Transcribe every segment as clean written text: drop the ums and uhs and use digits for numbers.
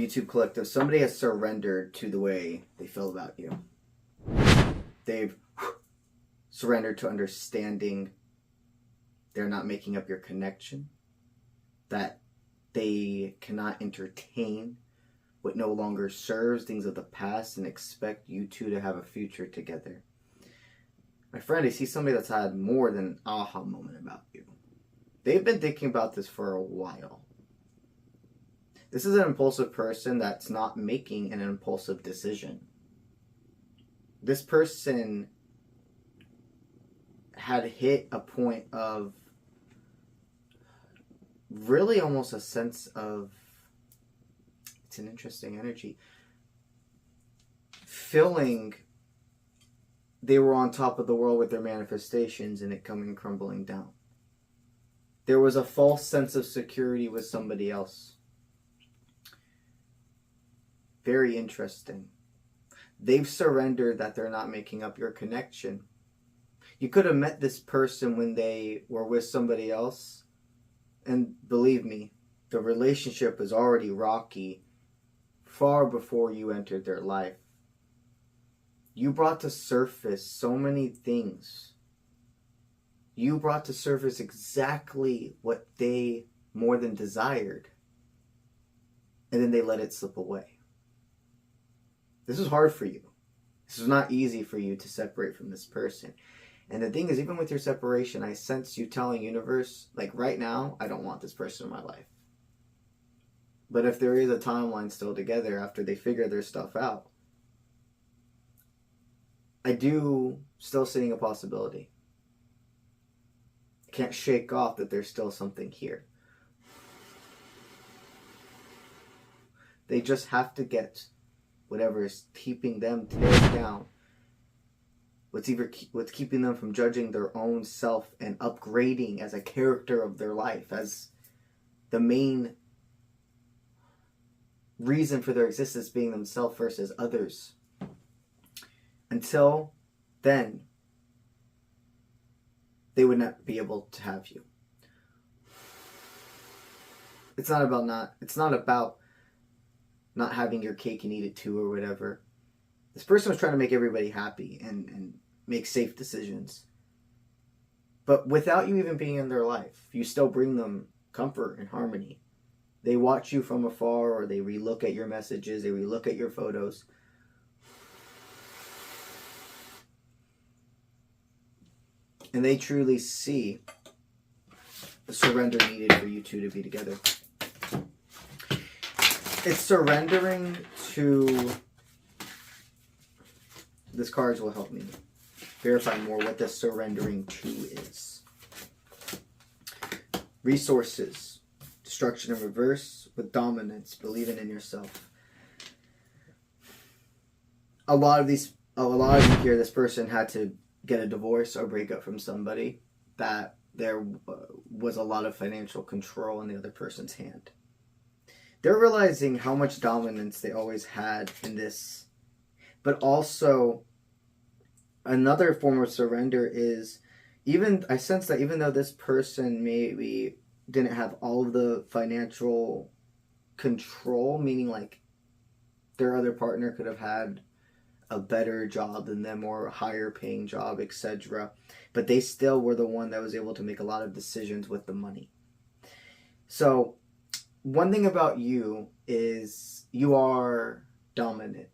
YouTube collective, somebody has surrendered to the way they feel about you. They've surrendered to understanding they're not making up your connection, that they cannot entertain what no longer serves, things of the past, and expect you two to have a future together. My friend, I see somebody that's had more than an aha moment about you. They've been thinking about this for a while. This is an impulsive person that's not making an impulsive decision. This person had hit a point of really almost a sense of, it's an interesting energy, feeling they were on top of the world with their manifestations and it coming crumbling down. There was a false sense of security with somebody else. Very interesting. They've surrendered that they're not making up your connection. You could have met this person when they were with somebody else, and believe me, the relationship was already rocky far before you entered their life. You brought to surface so many things. You brought to surface exactly what they more than desired, and then they let it slip away. This was hard for you. This was not easy for you to separate from this person. And the thing is, even with your separation, I sense you telling universe, like right now, I don't want this person in my life. But if there is a timeline still together after they figure their stuff out, I do still seeing a possibility. I can't shake off that there's still something here. They just have to get whatever is keeping them teared down. What's keeping them from judging their own self and upgrading as a character of their life, as the main reason for their existence being themselves versus others. Until then, they would not be able to have you. It's not about not having your cake and eat it too or whatever. This person was trying to make everybody happy and make safe decisions. But without you even being in their life, you still bring them comfort and harmony. They watch you from afar, or they relook at your messages, they relook at your photos. And they truly see the surrender needed for you two to be together. It's surrendering to... This cards will help me verify more what the surrendering to is. Resources. Destruction in reverse with dominance. Believing in yourself. A lot of you here, this person had to get a divorce or break up from somebody that there was a lot of financial control in the other person's hand. They're realizing how much dominance they always had in this. But also, another form of surrender is, I sense that even though this person maybe didn't have all of the financial control, meaning like their other partner could have had a better job than them or a higher paying job, etc. But they still were the one that was able to make a lot of decisions with the money. So, one thing about you is you are dominant.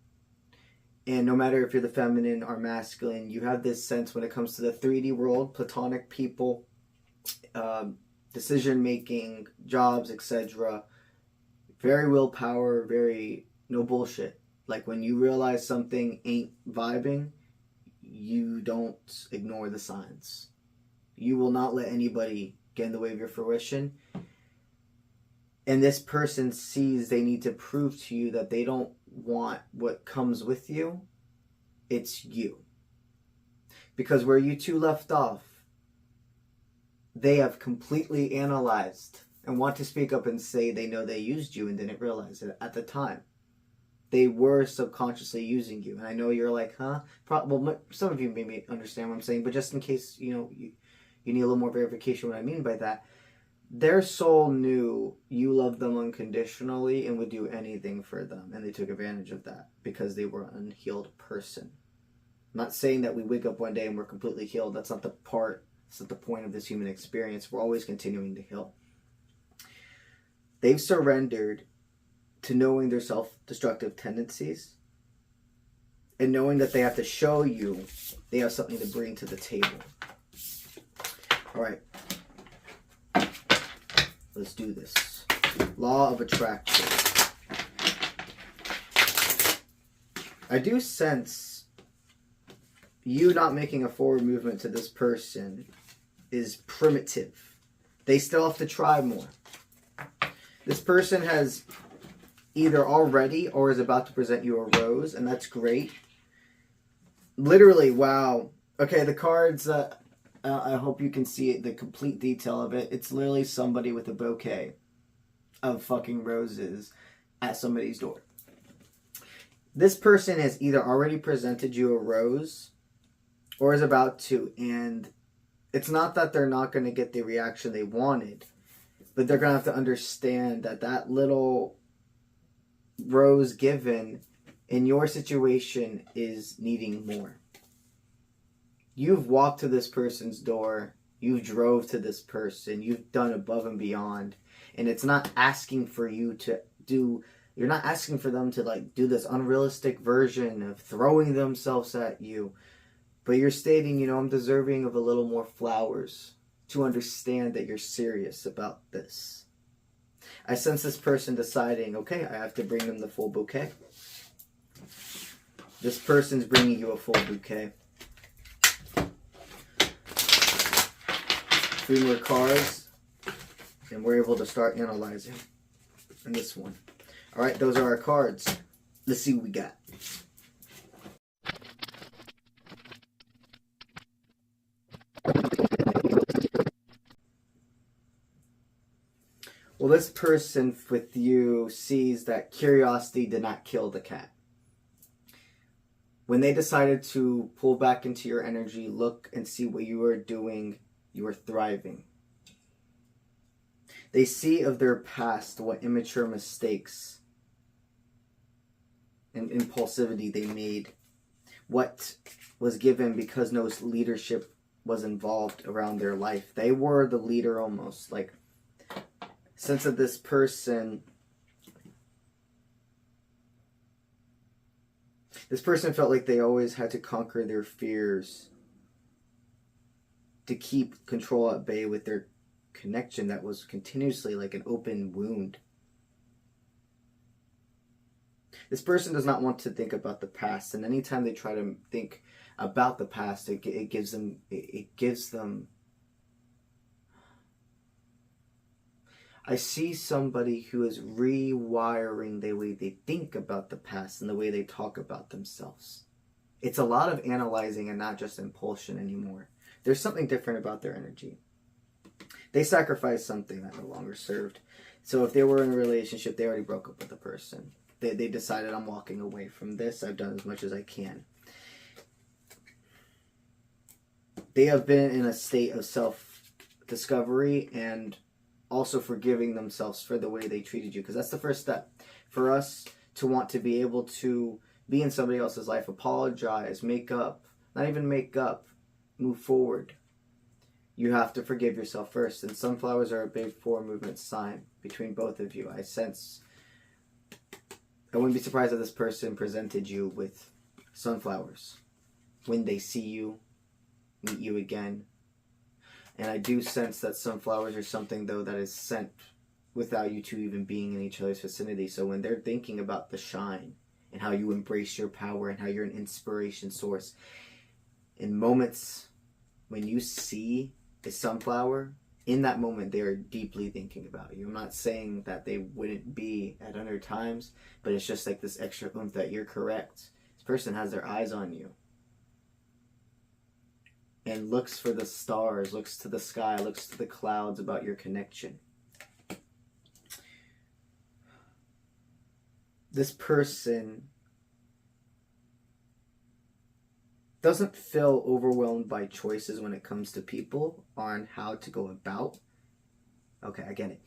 And no matter if you're the feminine or masculine, you have this sense when it comes to the 3D world, platonic people, decision-making, jobs, etc. Very willpower, very no bullshit. Like when you realize something ain't vibing, you don't ignore the signs. You will not let anybody get in the way of your fruition. And this person sees they need to prove to you that they don't want what comes with you. It's you. Because where you two left off, they have completely analyzed and want to speak up and say they know they used you and didn't realize it at the time. They were subconsciously using you. And I know you're like, huh? Well, some of you maybe understand what I'm saying, but just in case, you need a little more verification what I mean by that. their soul knew you loved them unconditionally and would do anything for them, and they took advantage of that because they were an unhealed person. I'm not saying that we wake up one day and we're completely healed. That's not the point of this human experience. We're always continuing to heal. They've surrendered to knowing their self-destructive tendencies and knowing that they have to show you they have something to bring to the table. All right. Let's do this. Law of attraction. I do sense you not making a forward movement to this person is primitive. They still have to try more. This person has either already or is about to present you a rose, and that's great. Literally, wow. Okay, the cards, I hope you can see it, the complete detail of it. It's literally somebody with a bouquet of fucking roses at somebody's door. This person has either already presented you a rose or is about to, and it's not that they're not going to get the reaction they wanted, but they're going to have to understand that that little rose given in your situation is needing more. You've walked to this person's door, you've drove to this person, you've done above and beyond, and it's not asking for you to do, you're not asking for them to like do this unrealistic version of throwing themselves at you, but you're stating, you know, I'm deserving of a little more flowers to understand that you're serious about this. I sense this person deciding, okay, I have to bring them the full bouquet. This person's bringing you a full bouquet. 3 more cards, and we're able to start analyzing in this one. All right, those are our cards. Let's see what we got. Well, this person with you sees that curiosity did not kill the cat. When they decided to pull back into your energy, look and see what you are doing, you are thriving. They see of their past what immature mistakes and impulsivity they made. What was given because no leadership was involved around their life. They were the leader almost, like, sense of this person, this person felt like they always had to conquer their fears to keep control at bay with their connection that was continuously like an open wound. This person does not want to think about the past, and anytime they try to think about the past, it gives them I see somebody who is rewiring the way they think about the past and the way they talk about themselves. It's a lot of analyzing and not just impulsion anymore. There's something different about their energy. They sacrificed something that no longer served. So if they were in a relationship, they already broke up with the person. They decided, I'm walking away from this. I've done as much as I can. They have been in a state of self-discovery and also forgiving themselves for the way they treated you, because that's the first step for us to want to be able to be in somebody else's life, apologize, make up, not even make up, move forward. You have to forgive yourself first, and sunflowers are a big forward movement sign between both of you. I sense, I wouldn't be surprised if this person presented you with sunflowers when they see you, meet you again. And I do sense that sunflowers are something, though, that is sent without you two even being in each other's vicinity. So when they're thinking about the shine and how you embrace your power and how you're an inspiration source, in moments when you see a sunflower, in that moment they are deeply thinking about you. I'm not saying that they wouldn't be at other times, but it's just like this extra oomph that you're correct. This person has their eyes on you and looks for the stars, looks to the sky, looks to the clouds about your connection. This person doesn't feel overwhelmed by choices when it comes to people on how to go about Okay, I get it.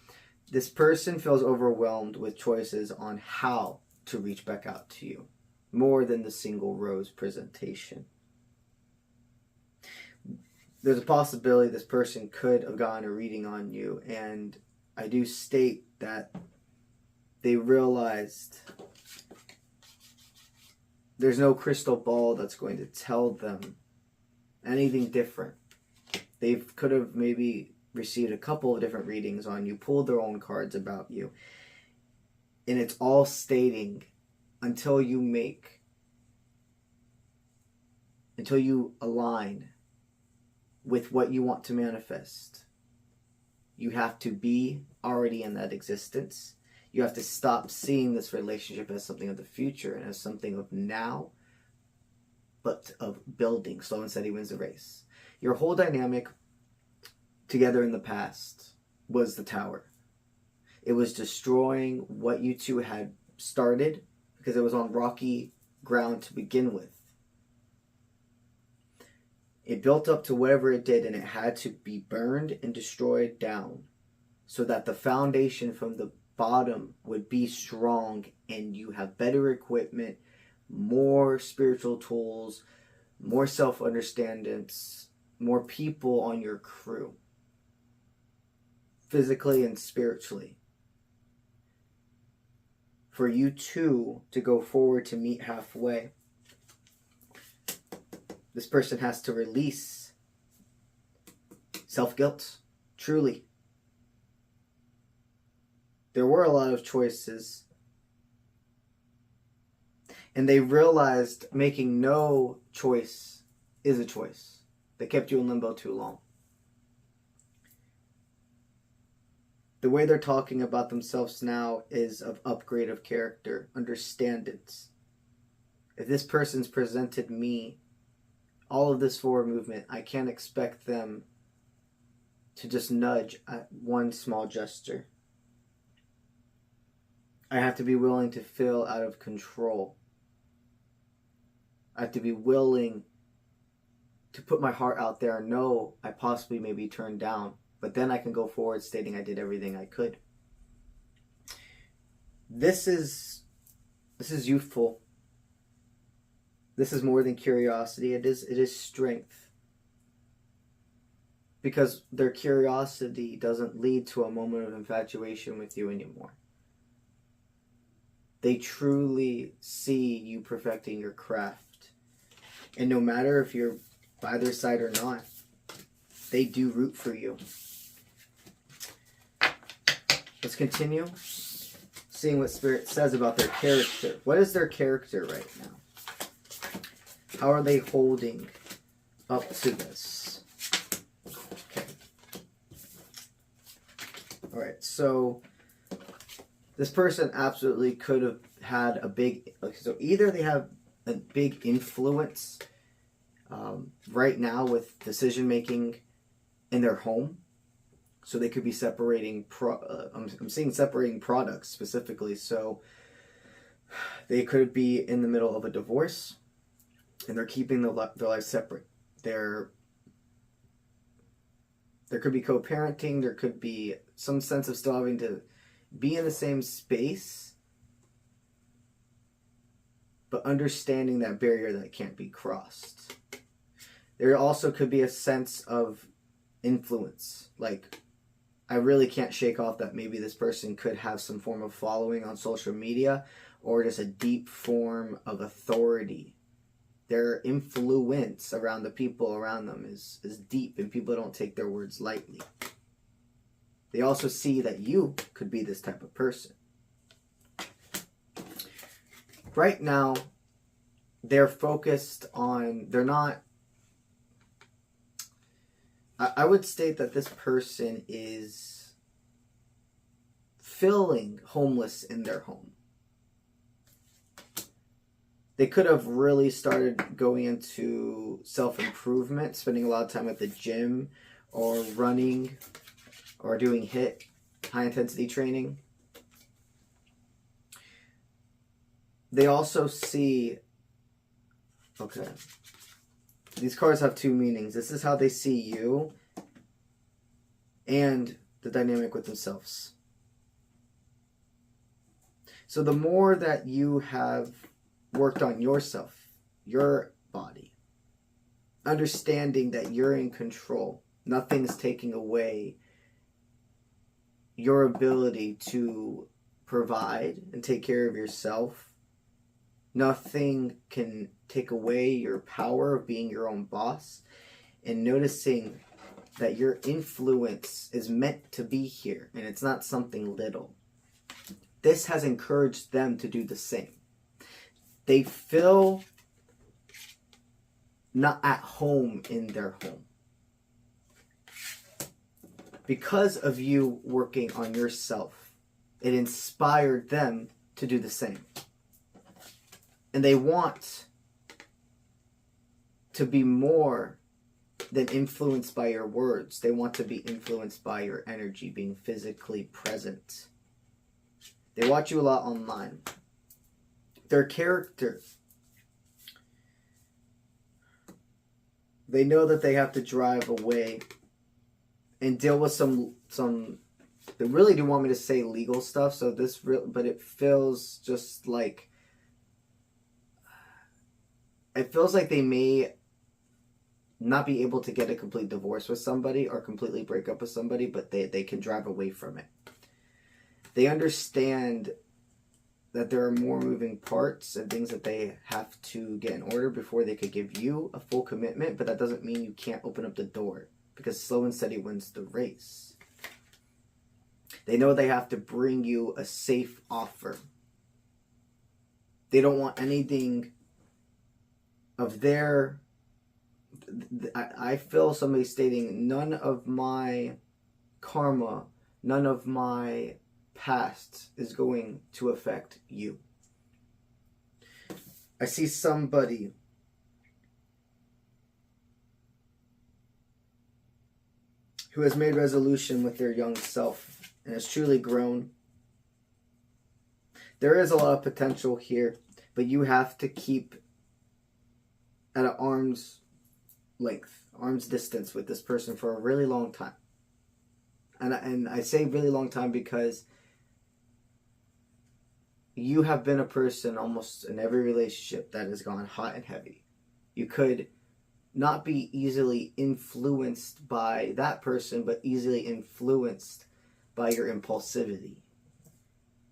This person feels overwhelmed with choices on how to reach back out to you, more than the single rose presentation. There's a possibility this person could have gotten a reading on you, and I do state that they realized there's no crystal ball that's going to tell them anything different. They could have maybe received a couple of different readings on you, pulled their own cards about you, and it's all stating until you align with what you want to manifest, you have to be already in that existence. You have to stop seeing this relationship as something of the future and as something of now, but of building. Slow and steady wins the race. Your whole dynamic together in the past was the tower. It was destroying what you two had started because it was on rocky ground to begin with. It built up to whatever it did, and it had to be burned and destroyed down so that the foundation from the bottom would be strong and you have better equipment, more spiritual tools, more self-understandings, more people on your crew, physically and spiritually. For you two to go forward to meet halfway, this person has to release self-guilt, truly. There were a lot of choices, and they realized making no choice is a choice. They kept you in limbo too long. The way they're talking about themselves now is of upgrade of character, understandings. If this person's presented me all of this forward movement, I can't expect them to just nudge at one small gesture. I have to be willing to feel out of control. I have to be willing to put my heart out there and know I possibly may be turned down, but then I can go forward stating I did everything I could. This is youthful. This is more than curiosity. It is strength. Because their curiosity doesn't lead to a moment of infatuation with you anymore. They truly see you perfecting your craft. And no matter if you're by their side or not, they do root for you. Let's continue seeing what Spirit says about their character. What is their character right now? How are they holding up to this? Okay. Alright, so this person absolutely could have had a big... So either they have a big influence right now with decision-making in their home. So they could be separating... I'm seeing separating products specifically. So they could be in the middle of a divorce. And they're keeping their lives separate. There could be co-parenting. There could be some sense of still having to be in the same space, but understanding that barrier that can't be crossed. There also could be a sense of influence. Like, I really can't shake off that maybe this person could have some form of following on social media or just a deep form of authority. Their influence around the people around them is deep, and people don't take their words lightly. They also see that you could be this type of person. Right now, they're focused on... They're not... I would state that this person is feeling homeless in their home. They could have really started going into self-improvement, spending a lot of time at the gym or running or doing HIIT, high-intensity training. They also see... Okay. These cards have two meanings. This is how they see you, and the dynamic with themselves. So the more that you have worked on yourself, your body, understanding that you're in control, nothing's taking away your ability to provide and take care of yourself. Nothing can take away your power of being your own boss, and noticing that your influence is meant to be here and it's not something little. This has encouraged them to do the same. They feel not at home in their home. Because of you working on yourself, it inspired them to do the same. And they want to be more than influenced by your words. They want to be influenced by your energy, being physically present. They watch you a lot online. Their character, they know that they have to drive away and deal with some they really do want me to say legal stuff, so but it feels just like, it feels like they may not be able to get a complete divorce with somebody or completely break up with somebody, but they can drive away from it. They understand that there are more moving parts and things that they have to get in order before they could give you a full commitment, but that doesn't mean you can't open up the door, because slow and steady wins the race. They know they have to bring you a safe offer. They don't want anything of their... I feel somebody stating, none of my karma, none of my past is going to affect you. I see somebody who has made resolution with their young self and has truly grown. There is a lot of potential here, but you have to keep at an arm's length, arm's distance with this person for a really long time. And I say really long time because you have been a person almost in every relationship that has gone hot and heavy. You could not be easily influenced by that person, but easily influenced by your impulsivity,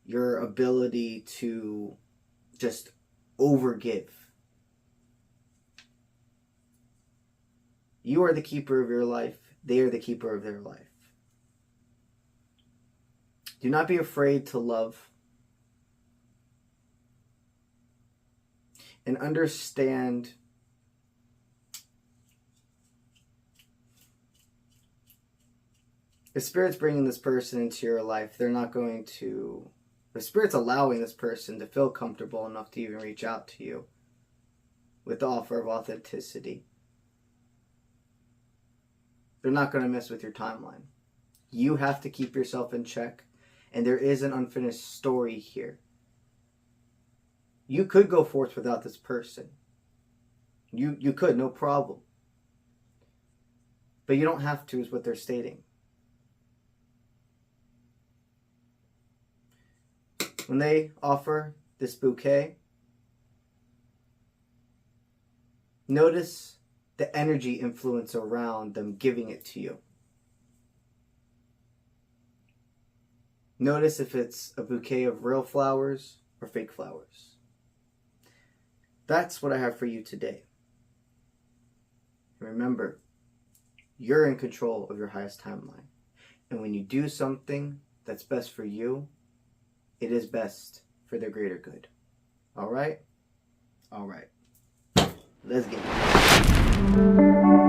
your ability to just overgive. You are the keeper of your life. They are the keeper of their life. Do not be afraid to love. And understand if Spirit's bringing this person into your life, they're not going to... If Spirit's allowing this person to feel comfortable enough to even reach out to you with the offer of authenticity, they're not going to mess with your timeline. You have to keep yourself in check, and there is an unfinished story here. You could go forth without this person. You could, no problem. But you don't have to, is what they're stating. When they offer this bouquet, notice the energy influence around them giving it to you. Notice if it's a bouquet of real flowers or fake flowers. That's what I have for you today. Remember, you're in control of your highest timeline. And when you do something that's best for you, it is best for the greater good. All right? All right. Let's get it.